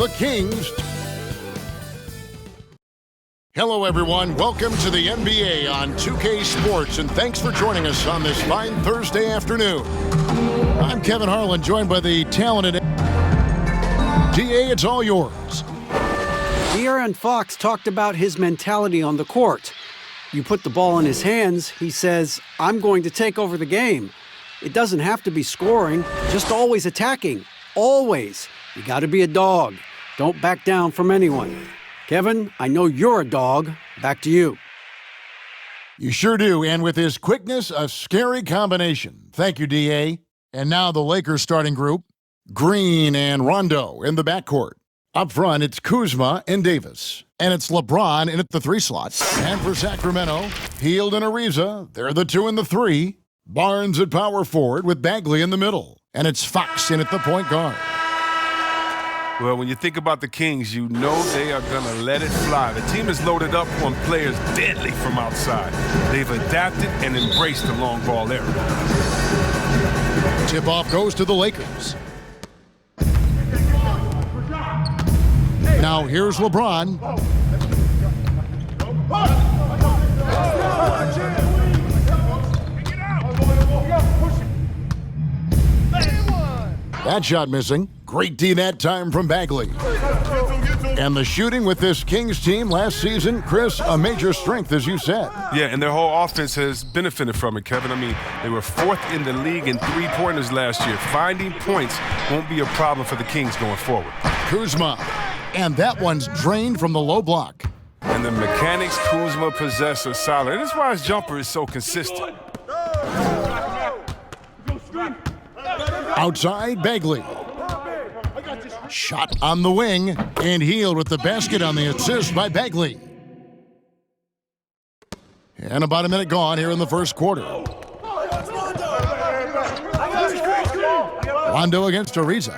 the Kings. Hello, everyone. Welcome to the NBA on 2K Sports, and thanks for joining us on this fine Thursday afternoon. I'm Kevin Harlan, joined by the talented DA. It's all yours. De'Aaron Fox talked about his mentality on the court. You put the ball in his hands, he says, I'm going to take over the game. It doesn't have to be scoring, just always attacking. Always. You got to be a dog. Don't back down from anyone. Kevin, I know you're a dog. Back to you. You sure do, and with his quickness, a scary combination. Thank you, DA. And now the Lakers starting group. Green and Rondo in the backcourt. Up front, it's Kuzma and Davis. And it's LeBron in at the 3 slot. And for Sacramento, Hield and Ariza, they're the 2 and the 3. Barnes at power forward with Bagley in the middle. And it's Fox in at the point guard. Well, when you think about the Kings, you know they are going to let it fly. The team is loaded up on players deadly from outside. They've adapted and embraced the long ball era. Tip-off goes to the Lakers. Now here's LeBron. That shot missing. Great D that time from Bagley. And the shooting with this Kings team last season, Chris, a major strength, as you said. Yeah, and their whole offense has benefited from it, Kevin. I mean, they were 4th in the league in three-pointers last year. Finding points won't be a problem for the Kings going forward. Kuzma. And that one's drained from the low block. And the mechanics Kuzma possess are solid. And that's why his jumper is so consistent. Outside, Bagley. Shot on the wing, and Hield with the basket on the assist by Bagley. And about a minute gone here in the first quarter. Rondo against Ariza.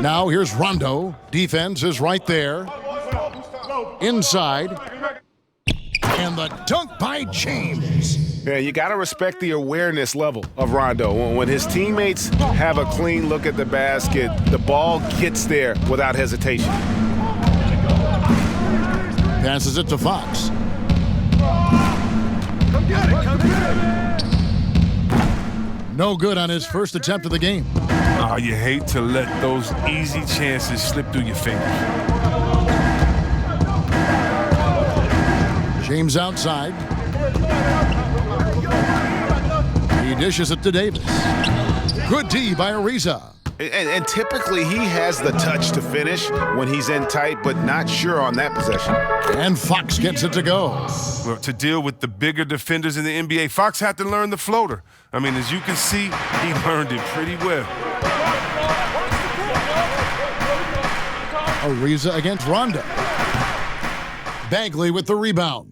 Now here's Rondo. Defense is right there. Inside. And the dunk by James. Yeah, you got to respect the awareness level of Rondo. When his teammates have a clean look at the basket, the ball gets there without hesitation. Passes it to Fox. Come get it, come get it. No good on his first attempt of the game. Oh, you hate to let those easy chances slip through your fingers. James outside. He dishes it to Davis. Good D by Ariza. And typically he has the touch to finish when he's in tight, but not sure on that possession. And Fox gets it to go. Well, to deal with the bigger defenders in the NBA, Fox had to learn the floater. I mean, as you can see, he learned it pretty well. Ariza against Rondo. Bagley with the rebound.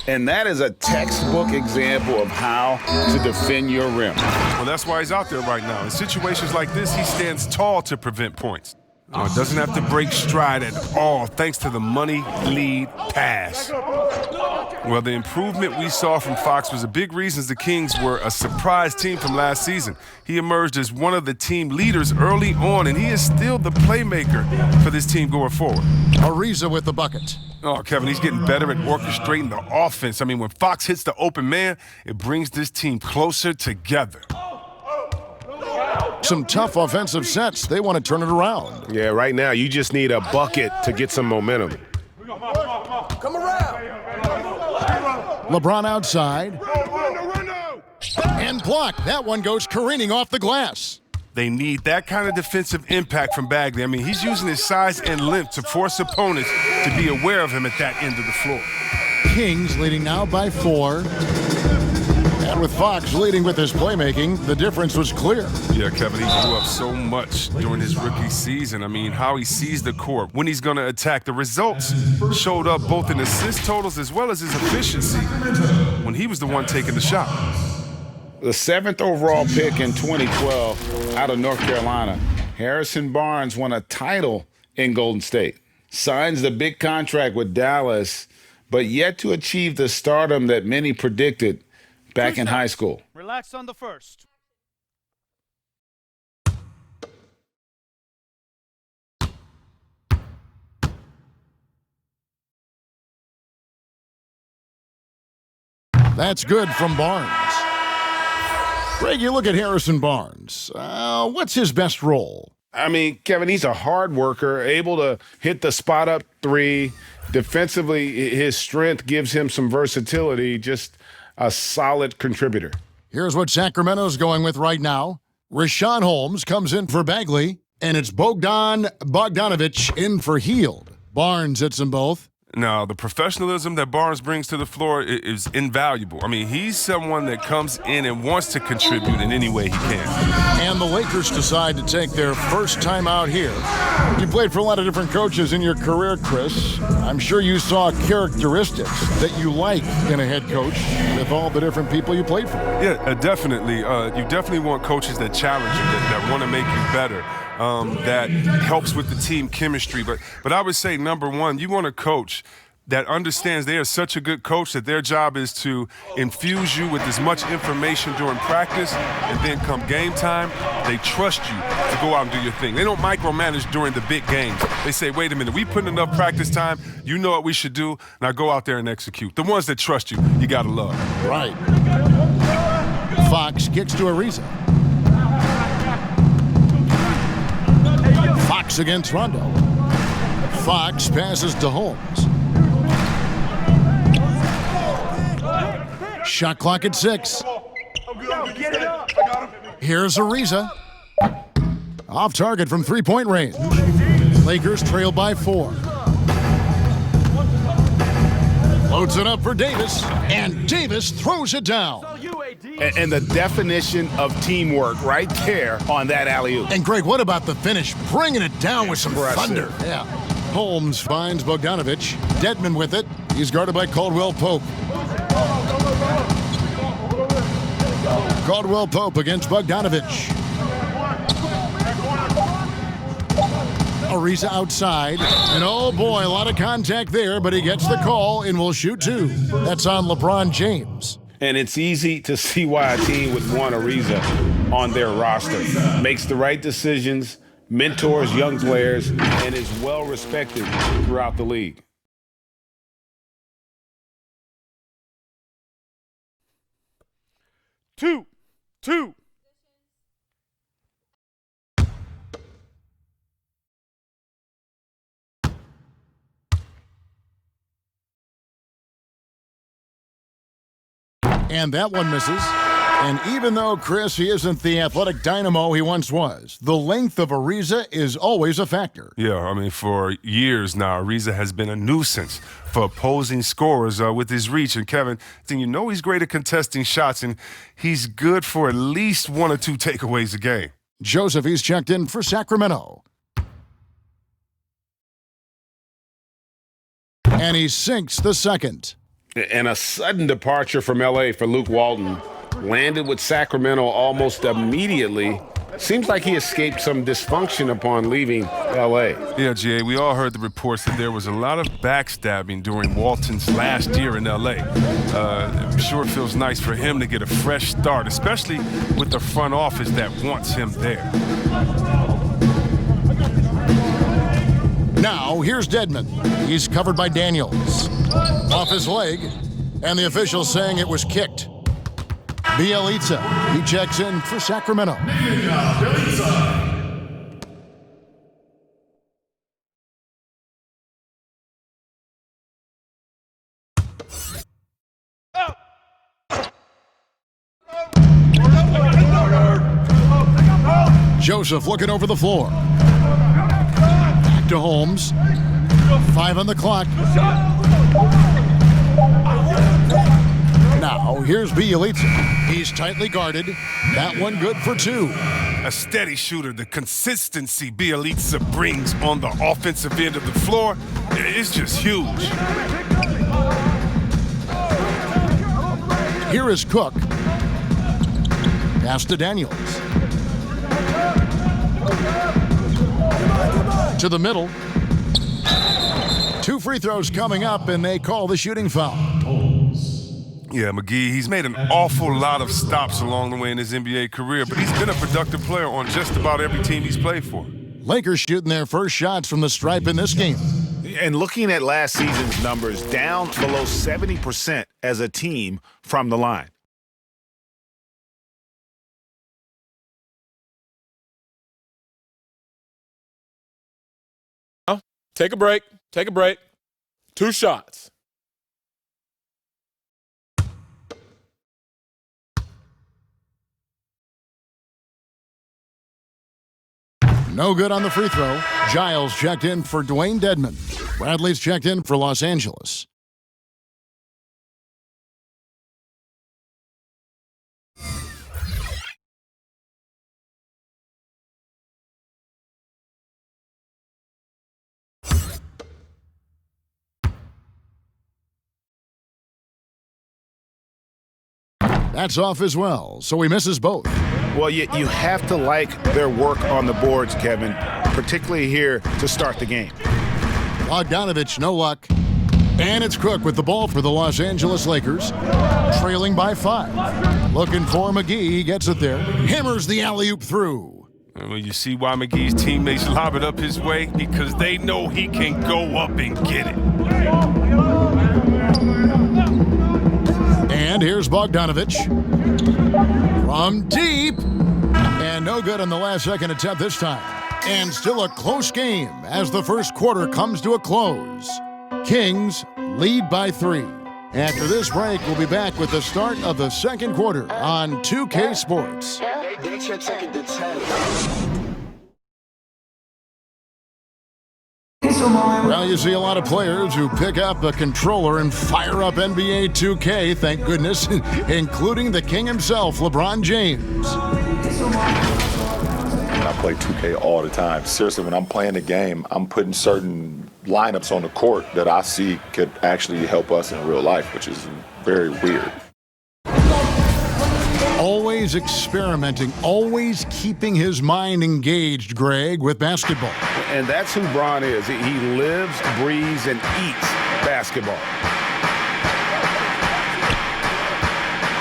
And that is a textbook example of how to defend your rim. Well, that's why he's out there right now. In situations like this, he stands tall to prevent points. Doesn't have to break stride at all thanks to the money lead pass. Well, the improvement we saw from Fox was a big reason the Kings were a surprise team from last season. He emerged as one of the team leaders early on, and he is still the playmaker for this team going forward. Ariza with the bucket. Oh, Kevin, he's getting better at orchestrating the offense. I mean, when Fox hits the open man, it brings this team closer together. Some tough offensive sets. They want to turn it around. Yeah, right now you just need a bucket to get some momentum. Come around. LeBron outside. And blocked. That one goes careening off the glass. They need that kind of defensive impact from Bagley. I mean, he's using his size and length to force opponents to be aware of him at that end of the floor. Kings leading now by 4. And with Fox leading with his playmaking, the difference was clear. Yeah, Kevin, he grew up so much during his rookie season. I mean, how he sees the court, when he's going to attack. The results showed up both in assist totals as well as his efficiency when he was the one taking the shot. The 7th overall pick in 2012 out of North Carolina, Harrison Barnes won a title in Golden State. Signs the big contract with Dallas, but yet to achieve the stardom that many predicted back in high school. Relax on the first. That's good from Barnes. Greg, you look at Harrison Barnes. What's his best role? I mean, Kevin, he's a hard worker, able to hit the spot-up three. Defensively, his strength gives him some versatility, just a solid contributor. Here's what Sacramento's going with right now. Rashawn Holmes comes in for Bagley, and it's Bogdanovich in for Heald. Barnes hits them both. Now, the professionalism that Barnes brings to the floor is invaluable. I mean, he's someone that comes in and wants to contribute in any way he can. And the Lakers decide to take their first time out here. You played for a lot of different coaches in your career, Chris. I'm sure you saw characteristics that you like in a head coach with all the different people you played for. Yeah, definitely. You definitely want coaches that challenge you, that want to make you better. That helps with the team chemistry. But I would say, number one, you want a coach that understands they are such a good coach that their job is to infuse you with as much information during practice, and then come game time, they trust you to go out and do your thing. They don't micromanage during the big games. They say, wait a minute, we put in enough practice time, you know what we should do, now go out there and execute. The ones that trust you, you got to love. Right. Fox kicks to Ariza. Fox against Rondo. Fox passes to Holmes. Shot clock at 6. Here's Ariza. Off target from three-point range. Lakers trail by 4. Loads it up for Davis, and Davis throws it down. And the definition of teamwork right there on that alley-oop. And Greg, what about the finish? Bringing it down with some Impressive. thunder. Yeah. Holmes finds Bogdanovich. Dedmon with it. He's guarded by Caldwell Pope. Caldwell Pope against Bogdanovich. Ariza outside. And oh boy, a lot of contact there, but he gets the call and will shoot 2. That's on LeBron James. And it's easy to see why a team would want Ariza on their roster. Makes the right decisions, mentors young players, and is well respected throughout the league. Two. And that one misses. And even though, Chris, he isn't the athletic dynamo he once was, the length of Ariza is always a factor. Yeah, I mean, for years now, Ariza has been a nuisance for opposing scorers with his reach. And Kevin, you know he's great at contesting shots, and he's good for at least 1 or 2 takeaways a game. Joseph, he's checked in for Sacramento. And he sinks the second. And a sudden departure from L.A. for Luke Walton. Landed with Sacramento almost immediately. Seems like he escaped some dysfunction upon leaving L.A. Yeah, Jay, we all heard the reports that there was a lot of backstabbing during Walton's last year in L.A. I'm sure it feels nice for him to get a fresh start, especially with the front office that wants him there. Now, here's Dedmon. He's covered by Daniels. Off his leg, and the official saying it was kicked. Bielitsa, he checks in for Sacramento. Joseph looking over the floor. Back to Holmes. 5 on the clock. Now, here's Bielitsa. He's tightly guarded. That one good for 2. A steady shooter, the consistency Bielitsa brings on the offensive end of the floor is just huge. Here is Cook. Pass to Daniels. To the middle. 2 free throws coming up, and they call the shooting foul. Yeah, McGee, he's made an awful lot of stops along the way in his NBA career, but he's been a productive player on just about every team he's played for. Lakers shooting their first shots from the stripe in this game. And looking at last season's numbers, down below 70% as a team from the line. Take a break. Take a break. 2 shots. No good on the free throw. Giles checked in for Dwayne Dedman. Bradley's checked in for Los Angeles. That's off as well, so he misses both. Well, you have to like their work on the boards, Kevin, particularly here to start the game. Bogdanovich, no luck. And it's Cook with the ball for the Los Angeles Lakers, trailing by 5. Looking for McGee, he gets it there. Hammers the alley-oop through. Well, you see why McGee's teammates lob it up his way? Because they know he can go up and get it. And here's Bogdanovich from deep. And no good on the last second attempt this time. And still a close game as the first quarter comes to a close. Kings lead by 3. After this break, we'll be back with the start of the second quarter on 2K Sports. Well, you see a lot of players who pick up a controller and fire up NBA2K, thank goodness, including the king himself, LeBron James. I play 2K all the time. Seriously, when I'm playing the game, I'm putting certain lineups on the court that I see could actually help us in real life, which is very weird. Always experimenting, always keeping his mind engaged, Greg, with basketball. And that's who Bron is. He lives, breathes, and eats basketball.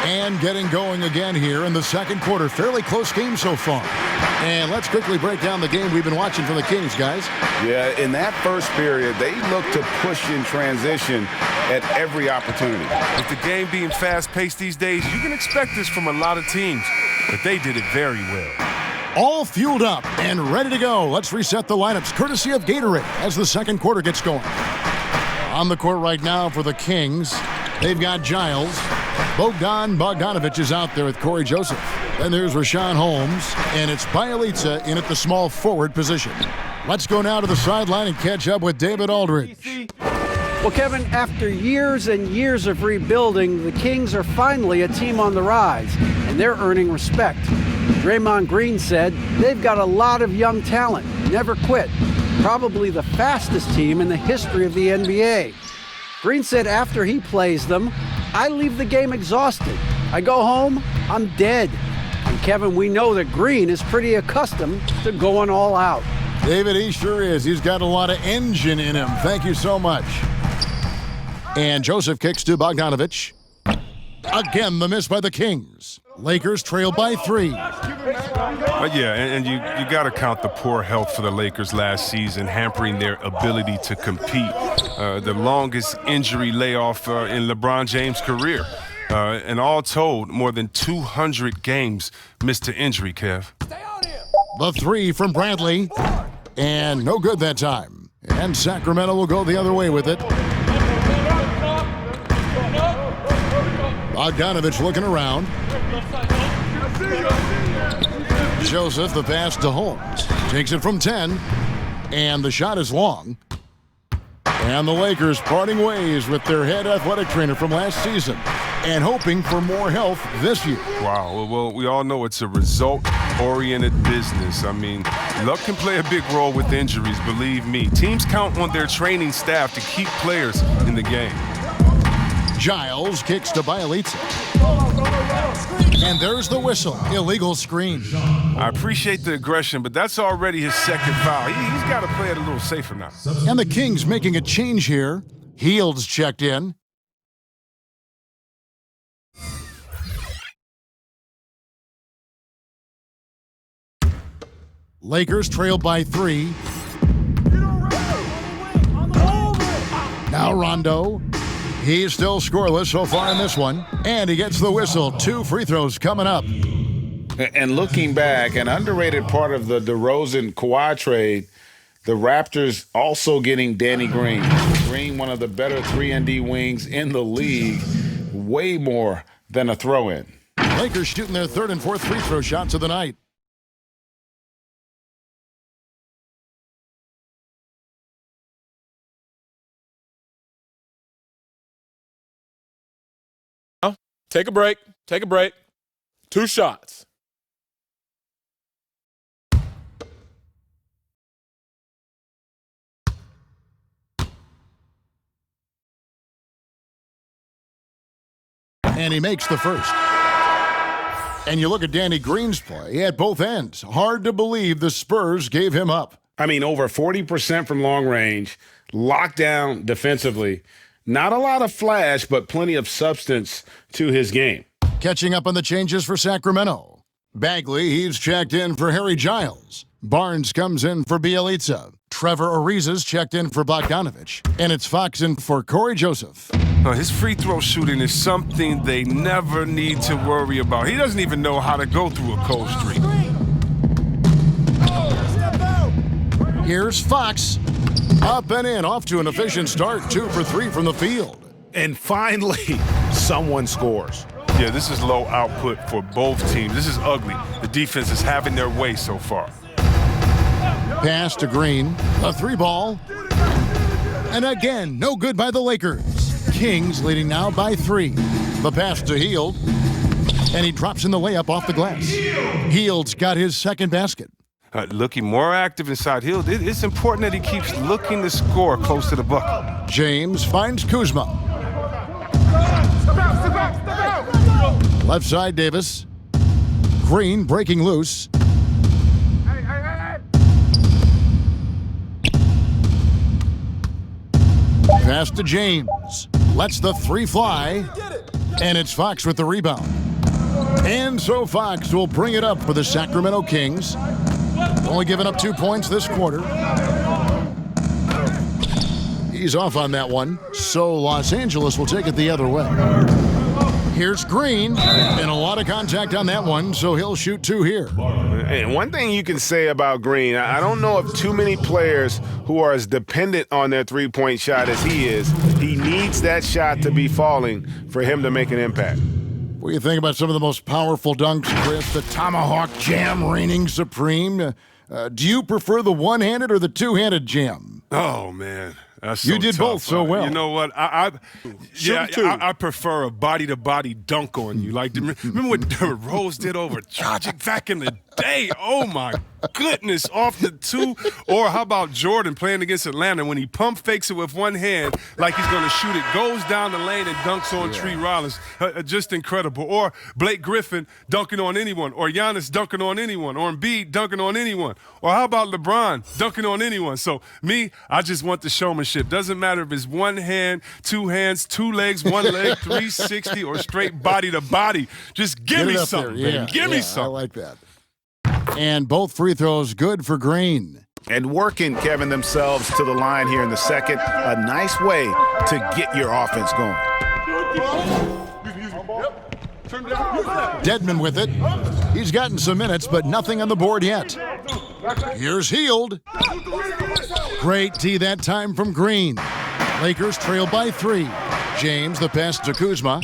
And getting going again here in the second quarter. Fairly close game so far. And let's quickly break down the game we've been watching from the Kings, guys. Yeah, in that first period, they look to push in transition at every opportunity. With the game being fast-paced these days, you can expect this from a lot of teams, but they did it very well. All fueled up and ready to go. Let's reset the lineups, courtesy of Gatorade, as the second quarter gets going. On the court right now for the Kings, they've got Giles. Bogdanovich is out there with Corey Joseph. Then there's Rashawn Holmes, and it's Bielitsa in at the small forward position. Let's go now to the sideline and catch up with David Aldridge. Well, Kevin, after years and years of rebuilding, the Kings are finally a team on the rise, and they're earning respect. Draymond Green said they've got a lot of young talent, never quit, probably the fastest team in the history of the NBA. Green said after he plays them, I leave the game exhausted. I go home, I'm dead. And Kevin, we know that Green is pretty accustomed to going all out. David, he sure is. He's got a lot of engine in him. Thank you so much. And Joseph kicks to Bogdanovich. Again, the miss by the Kings. Lakers trail by 3. Yeah, and you got to count the poor health for the Lakers last season, hampering their ability to compete. The longest injury layoff in LeBron James' career. And all told, more than 200 games missed to injury, Kev. The 3 from Bradley. And no good that time. And Sacramento will go the other way with it. Bogdanovich looking around. Joseph, the pass to Holmes. Takes it from 10. And the shot is long. And the Lakers parting ways with their head athletic trainer from last season and hoping for more health this year. Wow, well, we all know it's a result-oriented business. I mean, luck can play a big role with injuries, believe me. Teams count on their training staff to keep players in the game. Giles kicks to Bielitsa. And there's the whistle. Illegal screen. I appreciate the aggression, but that's already his second foul. He's got to play it a little safer now. And the Kings making a change here. Heald's checked in. Lakers trail by 3. Now Rondo. He's still scoreless so far in this one. And he gets the whistle. 2 free throws coming up. And looking back, an underrated part of the DeRozan-Kawhi trade, the Raptors also getting Danny Green. Green, one of the better 3-and-D wings in the league, way more than a throw-in. Lakers shooting their 3rd and 4th free throw shots of the night. Take a break. Take a break. 2 shots. And he makes the first. And you look at Danny Green's play at both ends. Hard to believe the Spurs gave him up. I mean, over 40% from long range, locked down defensively. Not a lot of flash, but plenty of substance to his game. Catching up on the changes for Sacramento. Bagley, he's checked in for Harry Giles. Barnes comes in for Bielitsa. Trevor Ariza's checked in for Bogdanovich. And it's Fox in for Corey Joseph. His free throw shooting is something they never need to worry about. He doesn't even know how to go through a cold streak. Here's Fox. Up and in, off to an efficient start. 2 for 3 from the field. And finally, someone scores. Yeah, this is low output for both teams. This is ugly. The defense is having their way so far. Pass to Green. A 3-ball. And again, no good by the Lakers. Kings leading now by 3. The pass to Hield. And he drops in the layup off the glass. Hield's got his 2nd basket. Looking more active inside Hield. It's important that he keeps looking to score close to the bucket. James finds Kuzma. Left side, Davis. Green breaking loose. Pass to James. Lets the 3 fly. And it's Fox with the rebound. And so Fox will bring it up for the Sacramento Kings. Only giving up 2 points this quarter. He's off on that one. So Los Angeles will take it the other way. Here's Green. And a lot of contact on that one, so he'll shoot 2 here. And one thing you can say about Green, I don't know of too many players who are as dependent on their three-point shot as he is. He needs that shot to be falling for him to make an impact. What do you think about some of the most powerful dunks, Chris? The tomahawk jam reigning supreme. Do you prefer the one-handed or the two-handed jam? Oh, man. That's so you did tough. both so well. You know what? I prefer a body-to-body dunk on you. Like, remember what Derrick Rose did over Dragic back in the day? Oh, my goodness, off the 2. Or how about Jordan playing against Atlanta when he pump fakes it with one hand like he's going to shoot it, goes down the lane and dunks on Tree Rollins. Just incredible. Or Blake Griffin dunking on anyone, or Giannis dunking on anyone, or Embiid dunking on anyone. Or how about LeBron dunking on anyone? So me, I just want the showmanship. Doesn't matter if it's one hand, 2 hands, 2 legs, 1 leg, 360, or straight body to body. Just give me something, baby. Give me something. I like that. And both free throws good for Green. And working, Kevin, themselves to the line here in the second. A nice way to get your offense going. Dedmon with it. He's gotten some minutes, but nothing on the board yet. Here's Hield. Great D that time from Green. Lakers trail by 3. James, the pass to Kuzma.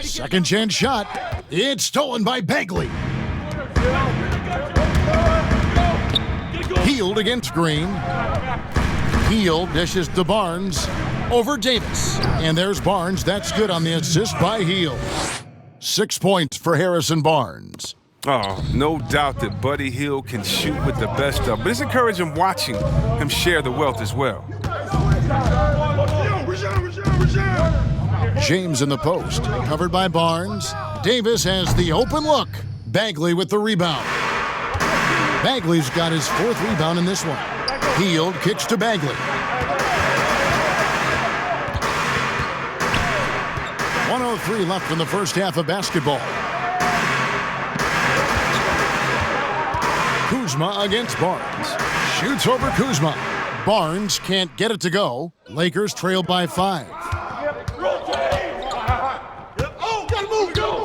Second chance shot. It's stolen by Bagley. Hield against Green. Hield dishes to Barnes over Davis. And there's Barnes. That's good on the assist by Hield. 6 points for Harrison Barnes. Oh, no doubt that Buddy Hield can shoot with the best of, but it's encouraging watching him share the wealth as well. James in the post, covered by Barnes. Davis has the open look. Bagley with the rebound. Bagley's got his 4th rebound in this one. Hield kicks to Bagley. 1:03 left in the first half of basketball. Kuzma against Barnes. Shoots over Kuzma. Barnes can't get it to go. Lakers trail by 5.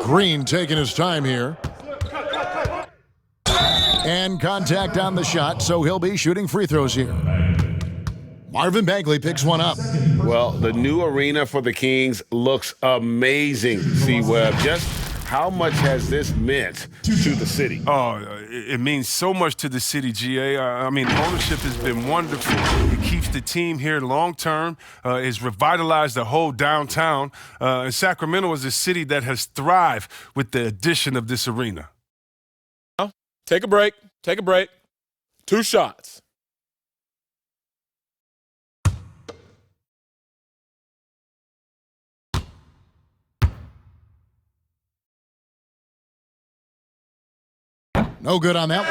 Green taking his time here. And contact on the shot, so he'll be shooting free throws here. Marvin Bagley picks one up. Well, the new arena for the Kings looks amazing, C-Webb. Just how much has this meant to the city? Oh, it means so much to the city, GA. I mean, ownership has been wonderful. It keeps the team here long term. It's revitalized the whole downtown. And Sacramento is a city that has thrived with the addition of this arena. Take a break. Take a break. 2 shots. No good on that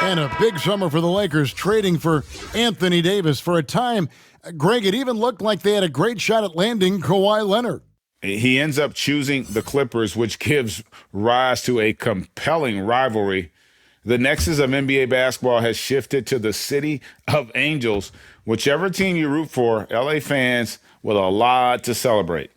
one. And a big summer for the Lakers, trading for Anthony Davis. For a time, Greg, it even looked like they had a great shot at landing Kawhi Leonard. He ends up choosing the Clippers, which gives rise to a compelling rivalry. The nexus of NBA basketball has shifted to the city of angels. Whichever team you root for, LA fans with a lot to celebrate.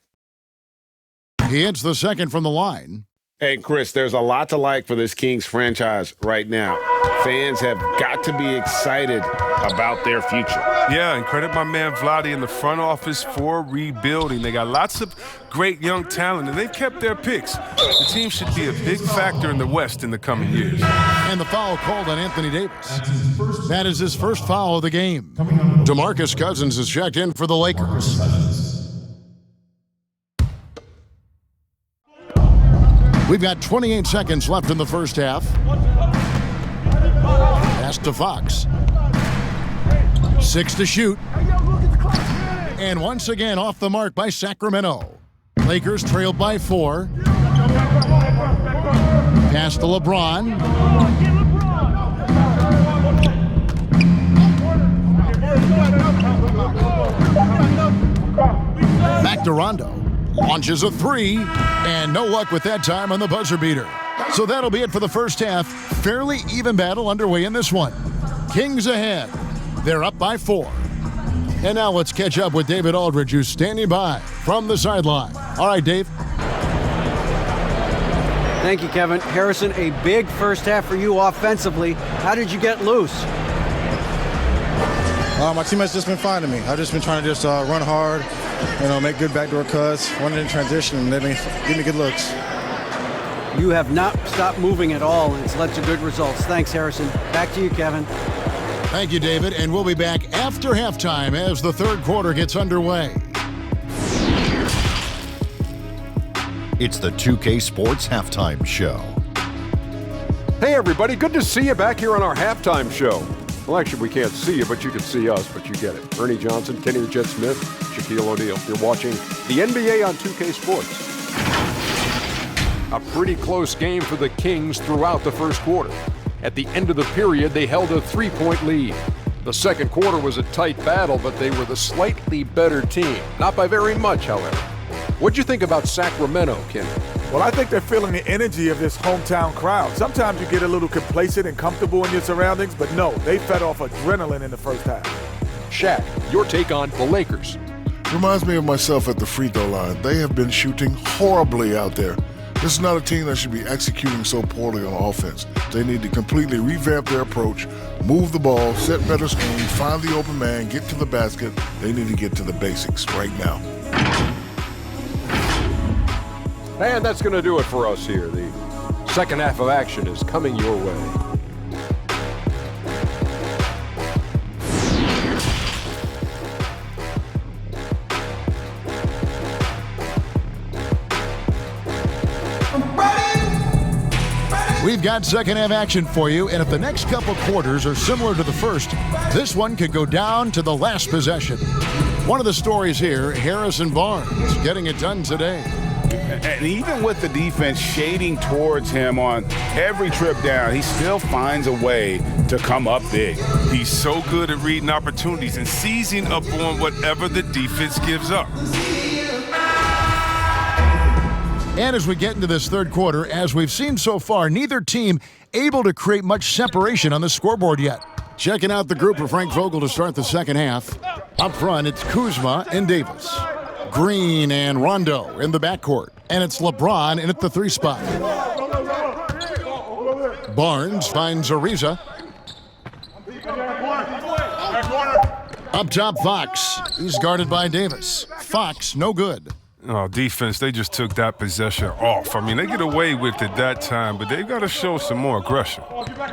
He hits the second from the line. Hey, Chris, there's a lot to like for this Kings franchise right now. Fans have got to be excited about their future. Yeah, and credit my man Vlade in the front office for rebuilding. They got lots of great young talent, and they've kept their picks. The team should be a big factor in the West in the coming years. And the foul called on Anthony Davis. That is his first foul of the game. DeMarcus Cousins is checked in for the Lakers. We've got 28 seconds left in the first half. Pass to Fox. 6 to shoot. And once again off the mark by Sacramento. Lakers trailed by 4. Pass to LeBron. Back to Rondo. Launches a 3, and no luck with that time on the buzzer beater. So that'll be it for the first half. Fairly even battle underway in this one. Kings ahead. They're up by 4. And now let's catch up with David Aldridge, who's standing by from the sideline. All right, Dave. Thank you, Kevin. Harrison, a big first half for you offensively. How did you get loose? My teammates just been finding me. I've just been trying to just run hard, make good backdoor cuts, run in transition, and then give me good looks. You have not stopped moving at all, and it's led to good results. Thanks, Harrison. Back to you, Kevin. Thank you, David. And we'll be back after halftime as the third quarter gets underway. It's the 2K Sports Halftime Show. Hey, everybody. Good to see you back here on our halftime show. Well, actually, we can't see you, but you can see us, but you get it. Ernie Johnson, Kenny the Jet Smith, Shaquille O'Neal. You're watching the NBA on 2K Sports. A pretty close game for the Kings throughout the first quarter. At the end of the period, they held a 3-point lead. The second quarter was a tight battle, but they were the slightly better team. Not by very much, however. What'd you think about Sacramento, Kenny? Well, I think they're feeling the energy of this hometown crowd. Sometimes you get a little complacent and comfortable in your surroundings, but no, they fed off adrenaline in the first half. Shaq, your take on the Lakers. Reminds me of myself at the free throw line. They have been shooting horribly out there. This is not a team that should be executing so poorly on offense. They need to completely revamp their approach, move the ball, set better screens, find the open man, get to the basket. They need to get to the basics right now. And that's going to do it for us here. The second half of action is coming your way. We've got second half action for you, and if the next couple quarters are similar to the first, this one could go down to the last possession. One of the stories here, Harrison Barnes getting it done today. And even with the defense shading towards him on every trip down, he still finds a way to come up big. He's so good at reading opportunities and seizing up on whatever the defense gives up. And as we get into this third quarter, as we've seen so far, neither team able to create much separation on the scoreboard yet. Checking out the group for Frank Vogel to start the second half. Up front, it's Kuzma and Davis. Green and Rondo in the backcourt. And it's LeBron in at the 3 spot. Barnes finds Ariza. Up top, Fox. He's guarded by Davis. Fox, no good. Oh, defense, they just took that possession off. I mean, they get away with it that time, but they've got to show some more aggression.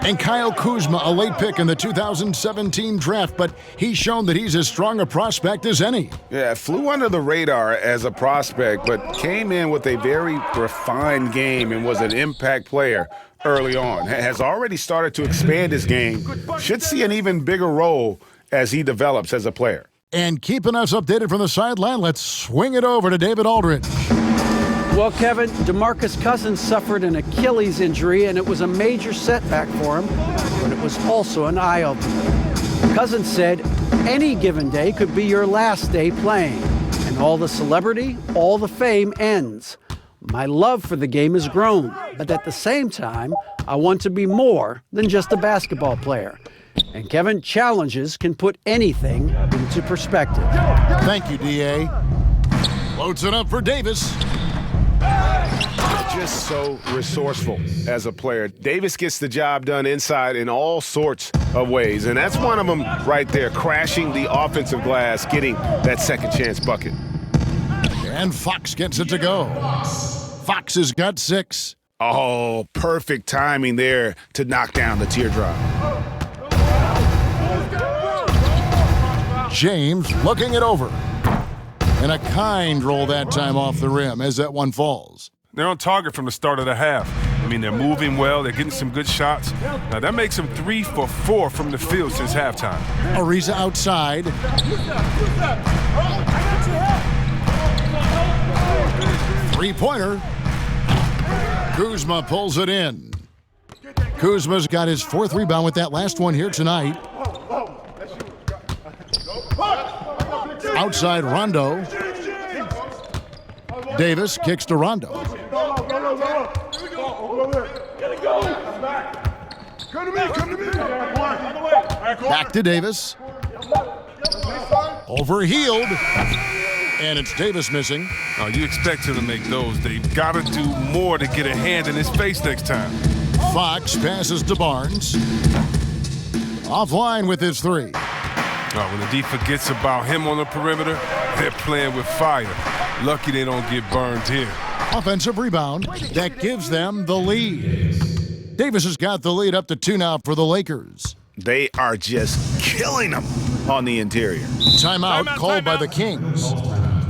And Kyle Kuzma, a late pick in the 2017 draft, but he's shown that he's as strong a prospect as any. Yeah, flew under the radar as a prospect, but came in with a very refined game and was an impact player early on. Has already started to expand his game. Should see an even bigger role as he develops as a player. And keeping us updated from the sideline, let's swing it over to David Aldridge. Well, Kevin, DeMarcus Cousins suffered an Achilles injury, and it was a major setback for him, but it was also an eye-opener. Cousins said, any given day could be your last day playing, and all the celebrity, all the fame ends. My love for the game has grown, but at the same time, I want to be more than just a basketball player. And Kevin, challenges can put anything into perspective. Thank you, D.A. Loads it up for Davis. Just so resourceful as a player. Davis gets the job done inside in all sorts of ways, and that's one of them right there, crashing the offensive glass, getting that second chance bucket. And Fox gets it to go. Fox has got 6. Oh, perfect timing there to knock down the teardrop. James looking it over. And a kind roll that time off the rim as that one falls. They're on target from the start of the half. I mean, they're moving well. They're getting some good shots. Now, that makes them 3 for 4 from the field since halftime. Ariza outside. Three-pointer. Kuzma pulls it in. Kuzma's got his 4th rebound with that last one here tonight. Outside Rondo. Davis kicks to Rondo. Back to Davis. Overhealed. And it's Davis missing. Oh, you expect him to make those. They've got to do more to get a hand in his face next time. Fox passes to Barnes. Offline with his 3. When the D forgets about him on the perimeter, they're playing with fire. Lucky they don't get burned here. Offensive rebound. That gives them the lead. Davis has got the lead up to 2 now for the Lakers. They are just killing them on the interior. Timeout called by the Kings.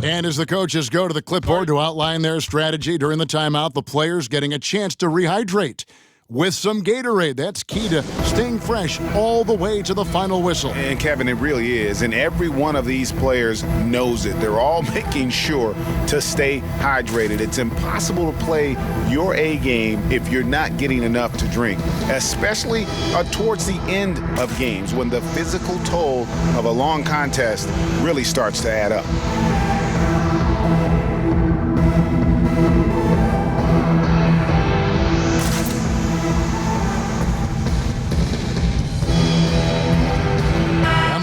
And as the coaches go to the clipboard to outline their strategy during the timeout, the players getting a chance to rehydrate with some Gatorade. That's key to staying fresh all the way to the final whistle. And Kevin, it really is. And every one of these players knows it. They're all making sure to stay hydrated. It's impossible to play your A game if you're not getting enough to drink, especially towards the end of games when the physical toll of a long contest really starts to add up.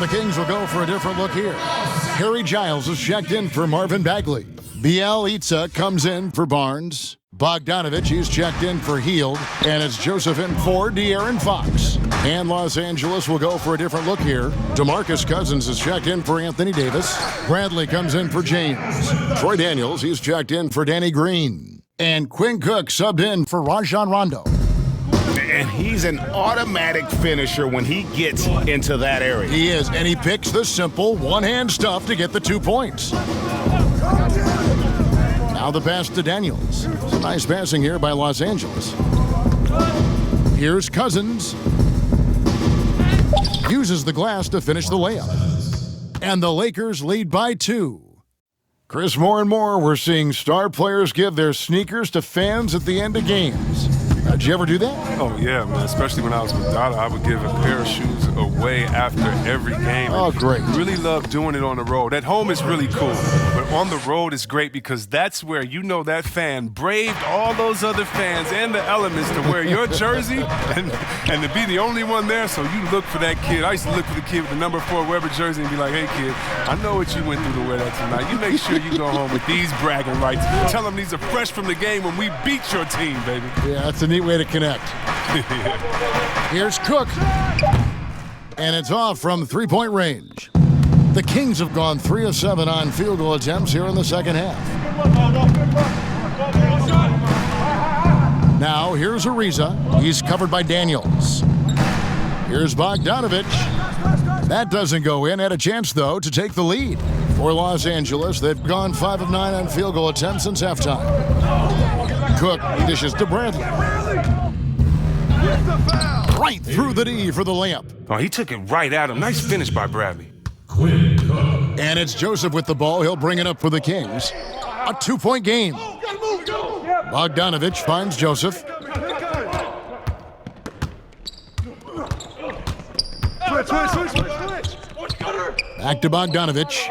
The Kings will go for a different look here. Harry Giles is checked in for Marvin Bagley. Bielitsa comes in for Barnes. Bogdanovich, he's checked in for Hield. And it's Joseph in for De'Aaron Fox. And Los Angeles will go for a different look here. DeMarcus Cousins is checked in for Anthony Davis. Bradley comes in for James. Troy Daniels, he's checked in for Danny Green. And Quinn Cook subbed in for Rajon Rondo. And he's an automatic finisher when he gets into that area. He is, and he picks the simple one-hand stuff to get the 2 points. Now the pass to Daniels. Some nice passing here by Los Angeles. Here's Cousins. Uses the glass to finish the layup. And the Lakers lead by 2. Chris, more and more we're seeing star players give their sneakers to fans at the end of games. Did you ever do that? Oh, yeah, man. Especially when I was with Dada, I would give a pair of shoes away after every game. Oh, great. Really love doing it on the road. At home is really cool, but on the road is great because that's where you know that fan braved all those other fans and the elements to wear your jersey and to be the only one there. So you look for that kid. I used to look for the kid with the number 4 Weber jersey and be like, hey, kid, I know what you went through to wear that tonight. You make sure you go home with these bragging rights. Tell them these are fresh from the game when we beat your team, baby. Yeah, that's a neat way to connect. Here's Cook. And it's off from three-point range. The Kings have gone 3 of 7 on field goal attempts here in the second half. Now, here's Ariza. He's covered by Daniels. Here's Bogdanovich. That doesn't go in. Had a chance, though, to take the lead. For Los Angeles, they've gone 5 of 9 on field goal attempts since halftime. Cook dishes to Bradley. Right through the D for the layup. Oh, he took it right at him. Nice finish by Bradley. And it's Joseph with the ball. He'll bring it up for the Kings. A 2-point game. Bogdanovich finds Joseph. Back to Bogdanovich.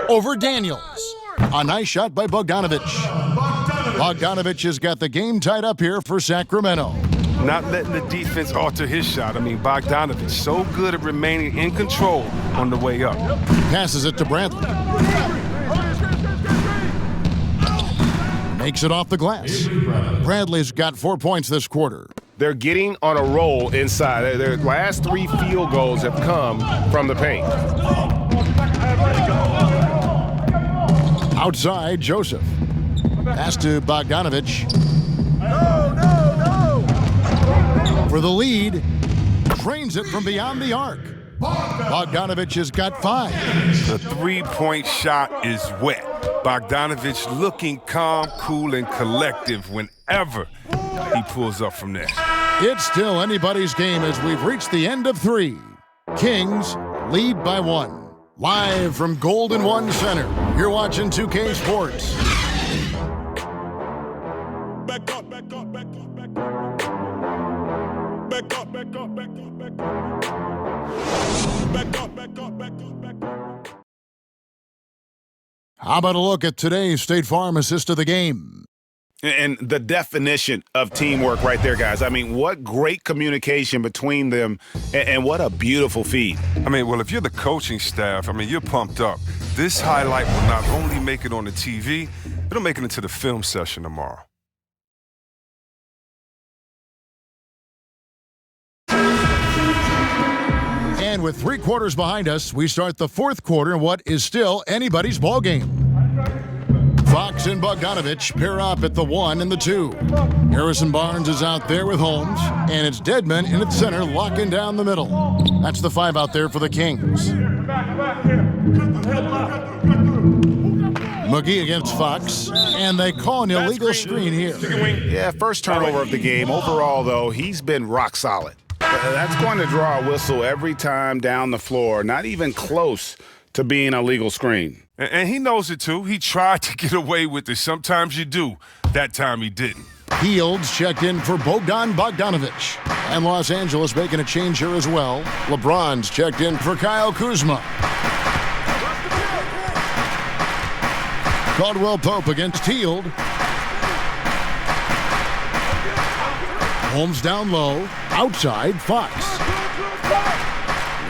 Over Daniels. A nice shot by Bogdanovich. Bogdanovich has got the game tied up here for Sacramento. Not letting the defense alter his shot. I mean, Bogdanovich so good at remaining in control on the way up. Passes it to Bradley. Makes it off the glass. Bradley's got 4 points this quarter. They're getting on a roll inside. Their last 3 field goals have come from the paint. Outside, Joseph. Pass to Bogdanovich. For the lead. Trains it from beyond the arc. Bogdanovich has got 5. The 3-point shot is wet. Bogdanovich looking calm, cool, and collective whenever he pulls up from there. It's still anybody's game as we've reached the end of 3. Kings lead by 1. Live from Golden One Center, you're watching 2K Sports. Back up, back up, back up, back up. Back up, back up, back up, back up. Back up, back up, back up, back up. How about a look at today's State Farm assist of the game? And the definition of teamwork right there, guys. I mean, what great communication between them, and what a beautiful feed. I mean, well, if you're the coaching staff, I mean, you're pumped up. This highlight will not only make it on the TV, it'll make it into the film session tomorrow. And with 3 quarters behind us, we start the 4th quarter in what is still anybody's ball game. Fox and Bogdanovich pair up at the 1 and the 2. Harrison Barnes is out there with Holmes, and it's Dedmon in at center locking down the middle. That's the 5 out there for the Kings. McGee against Fox, and they call an illegal screen here. Yeah, first turnover of the game. Overall, though, he's been rock solid. That's going to draw a whistle every time down the floor, not even close to being a legal screen. And he knows it, too. He tried to get away with it. Sometimes you do. That time he didn't. Fields checked in for Bogdanovich. And Los Angeles making a change here as well. LeBron's checked in for Kyle Kuzma. Caldwell Pope against Hield. Holmes down low. Outside, Fox.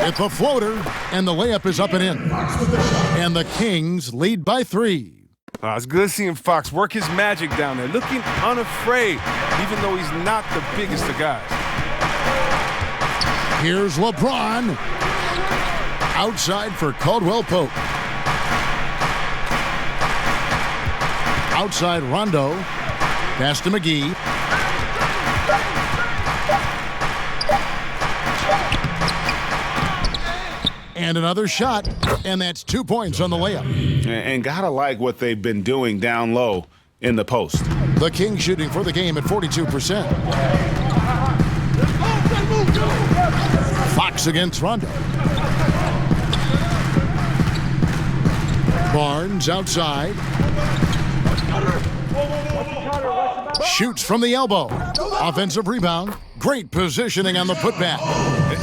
It's a floater, and the layup is up and in. And the Kings lead by 3. It's good seeing Fox work his magic down there, looking unafraid, even though he's not the biggest of guys. Here's LeBron. Outside for Caldwell Pope. Outside Rondo. Pass to McGee. And another shot, and that's 2 points on the layup. And gotta like what they've been doing down low in the post. The Kings shooting for the game at 42%. Fox against Rondo. Barnes outside. Shoots from the elbow. Offensive rebound. Great positioning on the putback.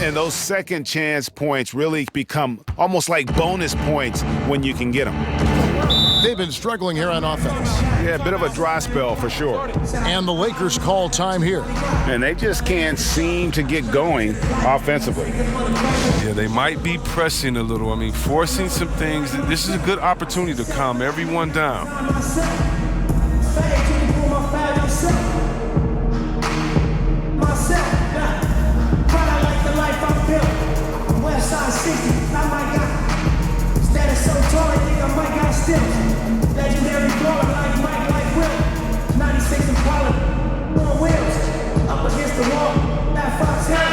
And those second chance points really become almost like bonus points when you can get them. They've been struggling here on offense. Yeah, a bit of a dry spell for sure. And the Lakers call time here. And they just can't seem to get going offensively. Yeah, they might be pressing a little. I mean, forcing some things. This is a good opportunity to calm everyone down.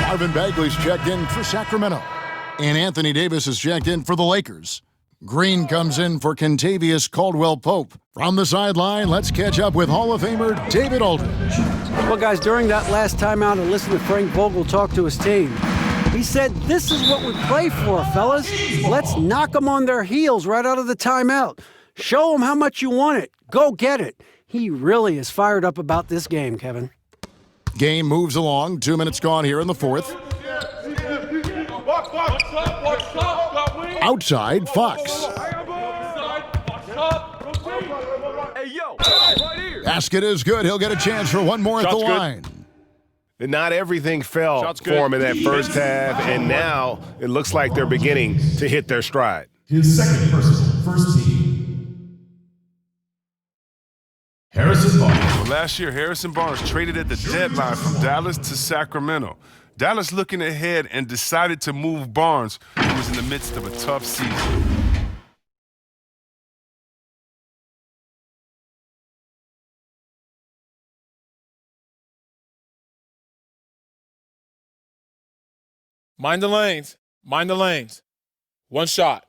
Marvin Bagley's checked in for Sacramento. And Anthony Davis is checked in for the Lakers. Green comes in for Kentavious Caldwell-Pope. From the sideline, let's catch up with Hall of Famer David Aldridge. Well, guys, during that last timeout, I listened to Frank Vogel talk to his team. He said, this is what we play for, fellas. Let's knock them on their heels right out of the timeout. Show them how much you want it. Go get it. He really is fired up about this game, Kevin. Game moves along. 2 minutes gone here in the fourth. Outside, Fox. Basket is good. He'll get a chance for one more at the line. And not everything fell for him in that first half, and now it looks like they're beginning to hit their stride. His second personal, first team. Harrison Barnes. Well, last year, Harrison Barnes traded at the deadline from Dallas to Sacramento. Dallas looking ahead and decided to move Barnes, who was in the midst of a tough season. Mind the lanes. Mind the lanes. One shot.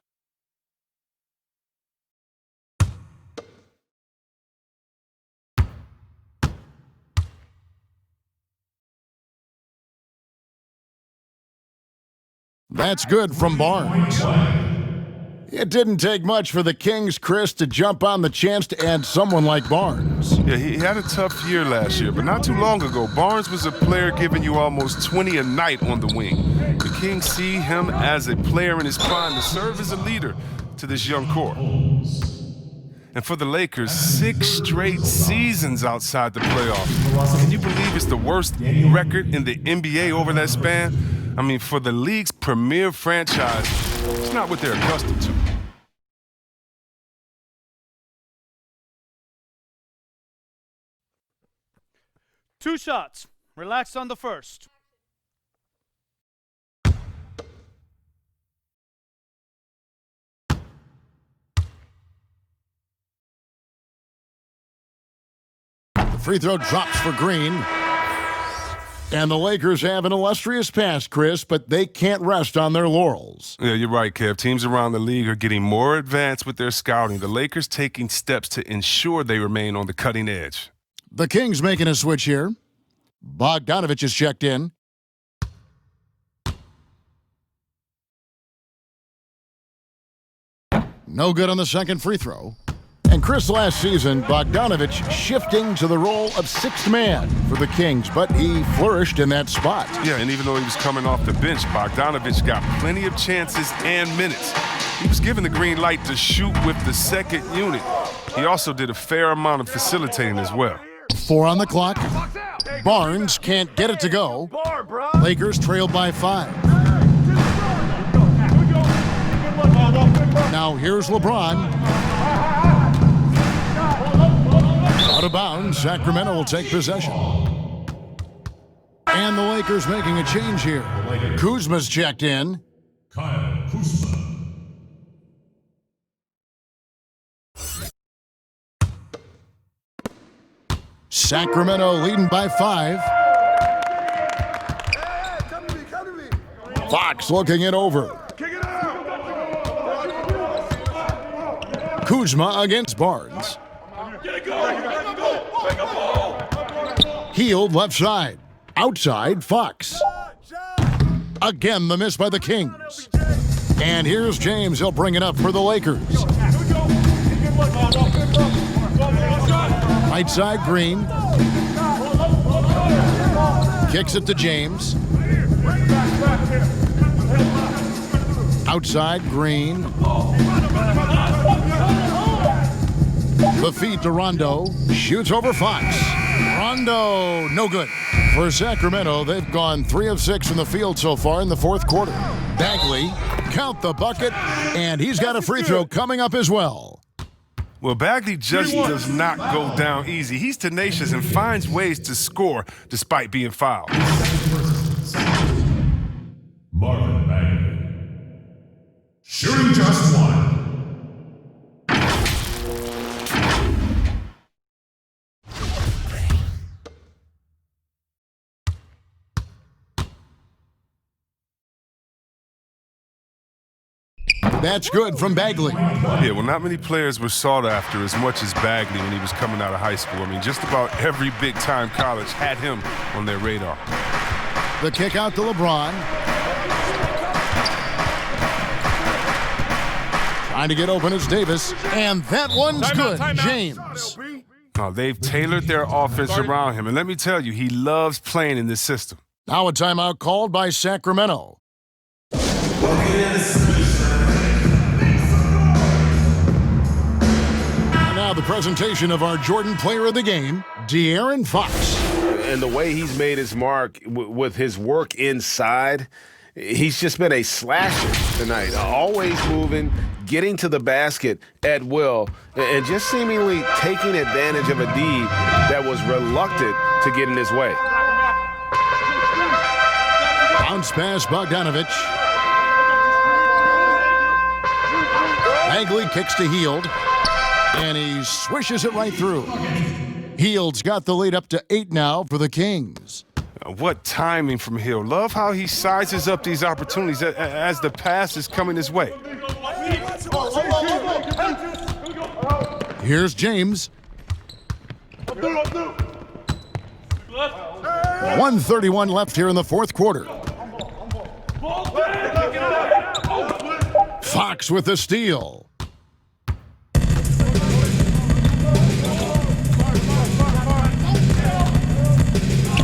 That's good from Barnes. It didn't take much for the Kings, Chris, to jump on the chance to add someone like Barnes. Yeah, he had a tough year last year, but not too long ago, Barnes was a player giving you almost 20 a night on the wing. The Kings see him as a player in his prime to serve as a leader to this young core. And for the Lakers, 6 straight seasons outside the playoffs. Can you believe it's the worst record in the NBA over that span? I mean, for the league's premier franchise, it's not what they're accustomed to. Two shots. Relax on the first. The free throw drops for Green. And the Lakers have an illustrious past, Chris, but they can't rest on their laurels. Yeah, you're right, Kev. Teams around the league are getting more advanced with their scouting. The Lakers taking steps to ensure they remain on the cutting edge. The Kings making a switch here. Bogdanovich is checked in. No good on the second free throw. And Chris, last season, Bogdanovich shifting to the role of sixth man for the Kings, but he flourished in that spot. Yeah, and even though he was coming off the bench, Bogdanovich got plenty of chances and minutes. He was given the green light to shoot with the second unit. He also did a fair amount of facilitating as well. 4 on the clock. Barnes can't get it to go. Lakers trailed by 5. Now here's LeBron. Out of bounds, Sacramento will take possession. And the Lakers making a change here. Kuzma's checked in. Kyle Kuzma. Sacramento leading by 5. Fox looking it over. Kuzma against Barnes. Healed left side. Outside, Fox. Again, the miss by the Kings. And here's James. He'll bring it up for the Lakers. Right side, Green. Kicks it to James. Outside, Green. The feed to Rondo. Shoots over Fox. Rondo, no good. For Sacramento, they've gone 3 of 6 from the field so far in the fourth quarter. Bagley, count the bucket, and he's got a free throw coming up as well. Well, Bagley just does not go down easy. He's tenacious and finds ways to score despite being fouled. Marvin Bagley. Shooting just one. That's good from Bagley. Yeah, well, not many players were sought after as much as Bagley when he was coming out of high school. I mean, just about every big-time college had him on their radar. The kick out to LeBron. Trying to get open is Davis, and that one's good. James. Now, they've tailored their offense around him, and let me tell you, he loves playing in this system. Now a timeout called by Sacramento. Now the presentation of our Jordan Player of the Game, De'Aaron Fox. And the way he's made his mark with his work inside, he's just been a slasher tonight. Always moving, getting to the basket at will, and just seemingly taking advantage of a D that was reluctant to get in his way. Bounce pass, Bogdanovich. Bagley kicks to Hield, and he swishes it right through. Hield's got the lead up to 8 now for the Kings. What timing from Hill. Love how he sizes up these opportunities as the pass is coming his way. Here's James. 1:31 left here in the fourth quarter. Fox with the steal.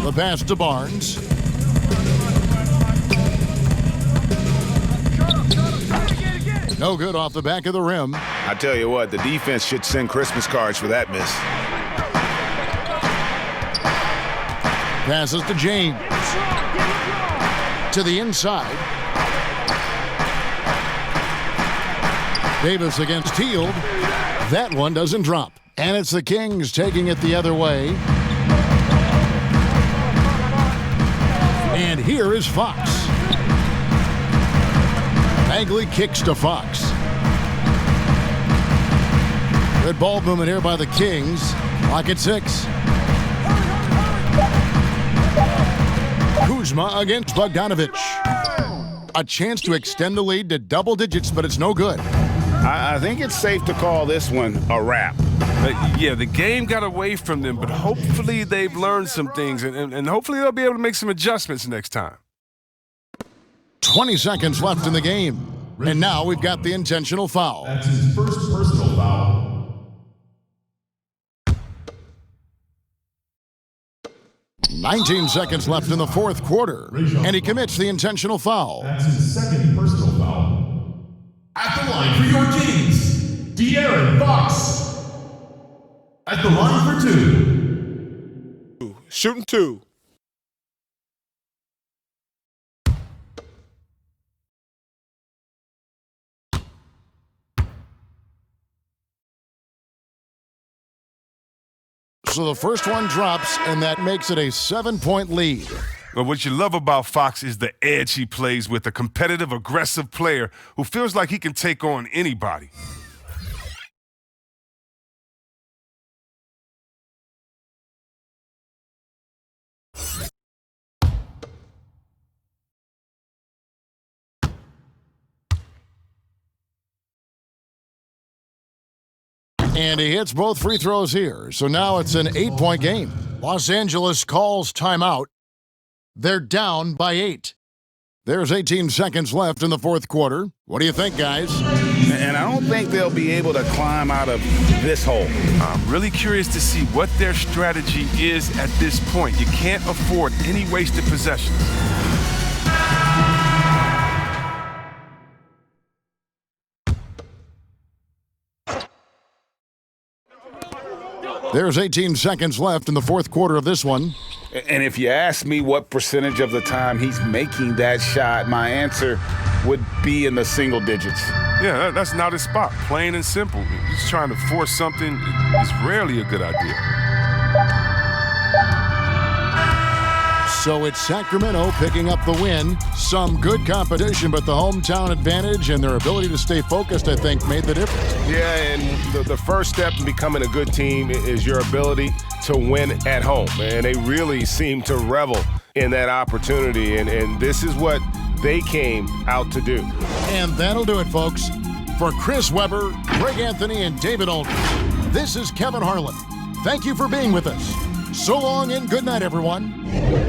The pass to Barnes. No good off the back of the rim. I tell you what, the defense should send Christmas cards for that miss. Passes to James. To the inside. Davis against Hield. That one doesn't drop. And it's the Kings taking it the other way. And here is Fox. Bagley kicks to Fox. Good ball movement here by the Kings. Clock at 6. Kuzma against Bogdanovich. A chance to extend the lead to double digits, but it's no good. I think it's safe to call this one a wrap. Yeah, the game got away from them, but hopefully they've learned some things, and hopefully they'll be able to make some adjustments next time. 20 seconds left in the game. And now we've got the intentional foul. That's his first personal foul. 19 seconds left in the fourth quarter. And he commits the intentional foul. That's his second personal foul. At the line for your Kings, De'Aaron Fox. At the line for 2. Shooting 2. So the first one drops, and that makes it a 7-point lead. Well, what you love about Fox is the edge he plays with, a competitive, aggressive player who feels like he can take on anybody. And he hits both free throws here. So now it's an 8-point game. Los Angeles calls timeout. They're down by 8. There's 18 seconds left in the fourth quarter. What do you think, guys? And I don't think they'll be able to climb out of this hole. I'm really curious to see what their strategy is at this point. You can't afford any wasted possessions. There's 18 seconds left in the fourth quarter of this one. And if you ask me what percentage of the time he's making that shot, my answer would be in the single digits. Yeah, that's not his spot. Plain and simple. He's trying to force something is rarely a good idea. So it's Sacramento picking up the win. Some good competition, but the hometown advantage and their ability to stay focused, I think, made the difference. Yeah, and the first step in becoming a good team is your ability to win at home. And they really seem to revel in that opportunity, and this is what they came out to do. And that'll do it, folks. For Chris Webber, Greg Anthony, and David Aldridge, this is Kevin Harlan. Thank you for being with us. So long and good night, everyone.